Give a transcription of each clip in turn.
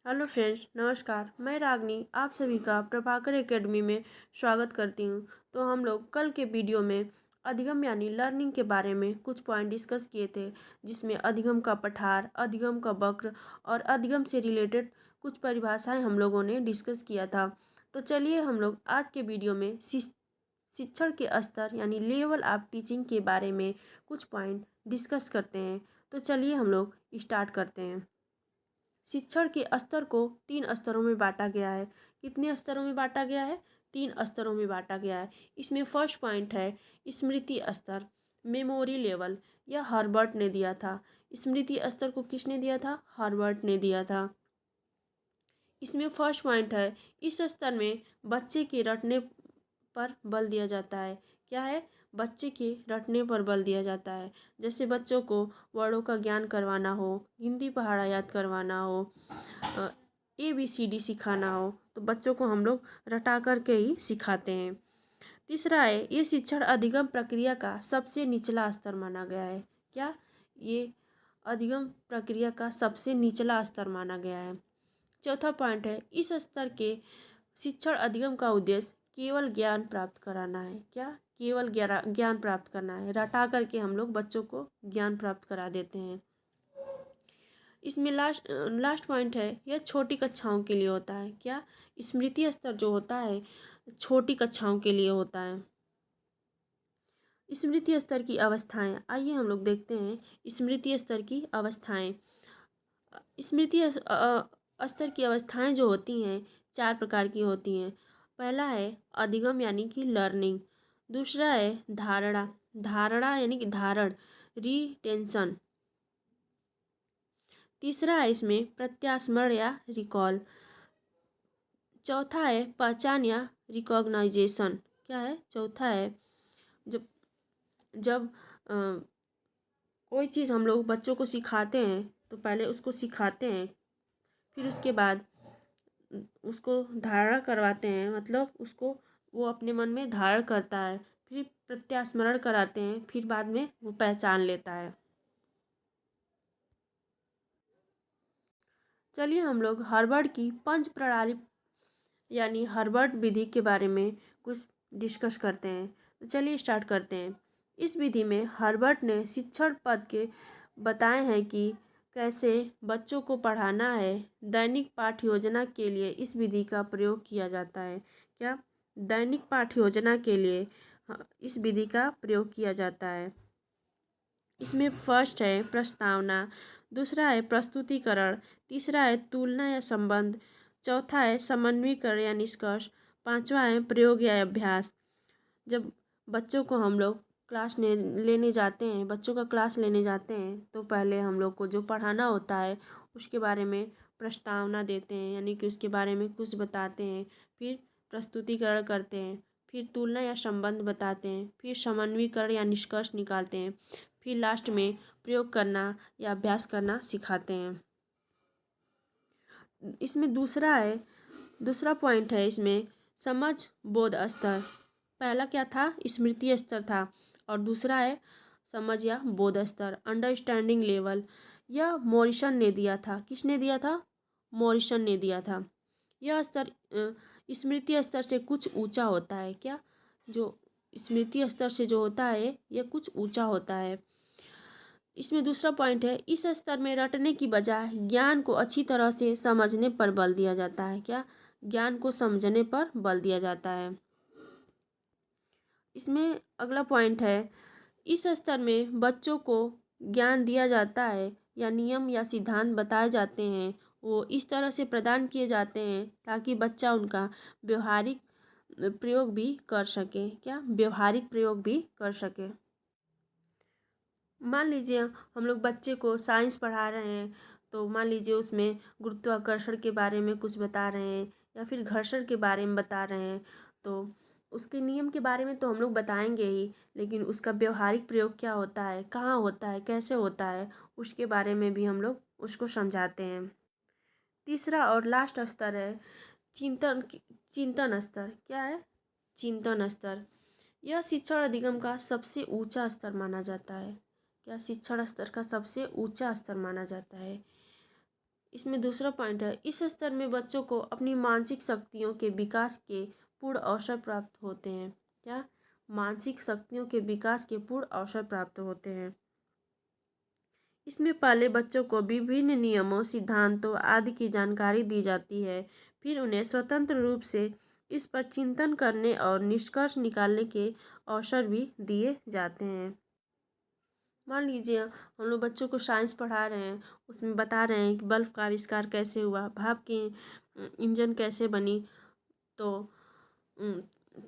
Hello friends, नमस्कार। मैं रागनी आप सभी का प्रभाकर एकेडमी में स्वागत करती हूँ। तो हम लोग कल के वीडियो में अधिगम यानी लर्निंग के बारे में कुछ पॉइंट डिस्कस किए थे, जिसमें अधिगम का पठार, अधिगम का वक्र और अधिगम से रिलेटेड कुछ परिभाषाएं हम लोगों ने डिस्कस किया था। तो चलिए हम लोग आज के वीडियो में शिक्षण के स्तर यानी लेवल ऑफ टीचिंग के बारे में कुछ पॉइंट डिस्कस करते हैं। तो चलिए हम लोग स्टार्ट करते हैं। शिक्षण के स्तर को 3 स्तरों में बांटा गया है। कितने स्तरों में बांटा गया है? 3 स्तरों में बांटा गया है। इसमें फर्स्ट पॉइंट है स्मृति स्तर, मेमोरी लेवल। यह हर्बर्ट ने दिया था। स्मृति स्तर को किसने दिया था? हर्बर्ट ने दिया था। इसमें फर्स्ट पॉइंट है, इस स्तर में बच्चे के रटने पर बल दिया जाता है। क्या है? बच्चे के रटने पर बल दिया जाता है। जैसे बच्चों को वर्डों का ज्ञान करवाना हो, हिंदी पहाड़ा याद करवाना हो, ABCD सिखाना हो, तो बच्चों को हम लोग रटा करके ही सिखाते हैं। तीसरा है, ये शिक्षण अधिगम प्रक्रिया का सबसे निचला स्तर माना गया है। क्या? ये अधिगम प्रक्रिया का सबसे निचला स्तर माना गया है। चौथा पॉइंट है, इस स्तर के शिक्षण अधिगम का उद्देश्य केवल ज्ञान प्राप्त कराना है। क्या? केवल ज्ञान प्राप्त करना है। रटा करके हम लोग बच्चों को ज्ञान प्राप्त करा देते हैं। इसमें लास्ट पॉइंट है, यह छोटी कक्षाओं के लिए होता है। क्या? स्मृति स्तर जो होता है छोटी कक्षाओं के लिए होता है। स्मृति स्तर की अवस्थाएं, आइए हम लोग देखते हैं स्मृति स्तर की अवस्थाएं। स्तर की अवस्थाएं जो होती हैं 4 प्रकार की होती हैं। पहला है अधिगम यानी कि लर्निंग। दूसरा है धारणा, धारणा यानी कि धारण, रिटेंशन। तीसरा है इसमें प्रत्यास्मरण या रिकॉल। चौथा है पहचान या रिकॉग्नाइजेशन। क्या है? चौथा है जब जब कोई चीज़ हम लोग बच्चों को सिखाते हैं तो पहले उसको सिखाते हैं, फिर उसके बाद उसको धारणा करवाते हैं, मतलब उसको वो अपने मन में धारण करता है, फिर प्रत्यास्मरण कराते हैं, फिर बाद में वो पहचान लेता है। चलिए हम लोग हर्बर्ट की पंच प्रणाली यानी हर्बर्ट विधि के बारे में कुछ डिस्कस करते हैं। तो चलिए स्टार्ट करते हैं। इस विधि में हर्बर्ट ने शिक्षण पद के बताए हैं कि कैसे बच्चों को पढ़ाना है। दैनिक पाठ योजना के लिए इस विधि का प्रयोग किया जाता है। क्या? दैनिक पाठ योजना के लिए इस विधि का प्रयोग किया जाता है। इसमें फर्स्ट है प्रस्तावना, दूसरा है प्रस्तुतिकरण, तीसरा है तुलना या संबंध, चौथा है समन्वयीकरण या निष्कर्ष, पांचवा है प्रयोग या अभ्यास। जब बच्चों को हम लोग लेने जाते हैं, बच्चों का क्लास लेने जाते हैं, तो पहले हम लोग को जो पढ़ाना होता है उसके बारे में प्रस्तावना देते हैं, यानी कि उसके बारे में कुछ बताते हैं। फिर प्रस्तुतिकरण करते हैं, फिर तुलना या संबंध बताते हैं, फिर समन्वयीकरण या निष्कर्ष निकालते हैं, फिर लास्ट में प्रयोग करना या अभ्यास करना सिखाते हैं। इसमें दूसरा पॉइंट है इसमें समझ बोध स्तर। पहला क्या था? स्मृति स्तर था, और दूसरा है समझ या बोध स्तर, अंडरस्टैंडिंग लेवल। यह मॉरिसन ने दिया था। किसने दिया था? मॉरिसन ने दिया था। यह स्तर स्मृति स्तर से कुछ ऊंचा होता है। क्या? जो स्मृति स्तर से जो होता है यह कुछ ऊंचा होता है। इसमें दूसरा पॉइंट है, इस स्तर में रटने की बजाय ज्ञान को अच्छी तरह से समझने पर बल दिया जाता है। क्या? ज्ञान को समझने पर बल दिया जाता है। इसमें अगला पॉइंट है, इस स्तर में बच्चों को ज्ञान दिया जाता है या नियम या सिद्धांत बताए जाते हैं, वो इस तरह से प्रदान किए जाते हैं ताकि बच्चा उनका व्यवहारिक प्रयोग भी कर सके। क्या? व्यवहारिक प्रयोग भी कर सके। मान लीजिए हम लोग बच्चे को साइंस पढ़ा रहे हैं, तो मान लीजिए उसमें गुरुत्वाकर्षण के बारे में कुछ बता रहे हैं या फिर घर्षण के बारे में बता रहे हैं, तो उसके नियम के बारे में तो हम लोग बताएंगे ही, लेकिन उसका व्यवहारिक प्रयोग क्या होता है, कहाँ होता है, कैसे होता है, उसके बारे में भी हम लोग उसको समझाते हैं। तीसरा और लास्ट स्तर है चिंतन स्तर। क्या है? चिंतन स्तर। यह शिक्षण अधिगम का सबसे ऊंचा स्तर माना जाता है। क्या? शिक्षण स्तर का सबसे ऊंचा स्तर माना जाता है। इसमें दूसरा पॉइंट है, इस स्तर में बच्चों को अपनी मानसिक शक्तियों के विकास के पूर्ण अवसर प्राप्त होते हैं। क्या? मानसिक शक्तियों के विकास के पूर्ण अवसर प्राप्त होते हैं। इसमें पहले बच्चों को विभिन्न नियमों, सिद्धांतों आदि की जानकारी दी जाती है, फिर उन्हें स्वतंत्र रूप से इस पर चिंतन करने और निष्कर्ष निकालने के अवसर भी दिए जाते हैं। मान लीजिए हम लोग बच्चों को साइंस पढ़ा रहे हैं, उसमें बता रहे हैं कि बल्ब का आविष्कार कैसे हुआ, भाप की इंजन कैसे बनी। तो उम,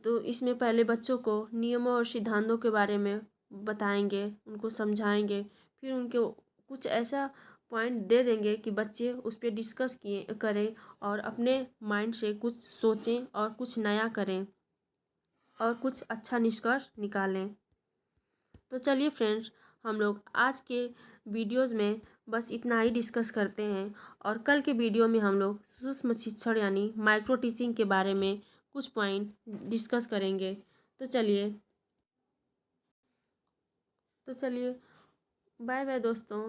तो इसमें पहले बच्चों को नियमों और सिद्धांतों के बारे में बताएंगे, उनको समझाएंगे, फिर उनको कुछ ऐसा पॉइंट दे देंगे कि बच्चे उस पर डिस्कस किए करें और अपने माइंड से कुछ सोचें और कुछ नया करें और कुछ अच्छा निष्कर्ष निकालें। तो चलिए फ्रेंड्स, हम लोग आज के वीडियोज़ में बस इतना ही डिस्कस करते हैं और कल के वीडियो में हम लोग सूक्ष्म शिक्षण यानी माइक्रो टीचिंग के बारे में कुछ पॉइंट डिस्कस करेंगे। तो चलिए बाय बाय दोस्तों।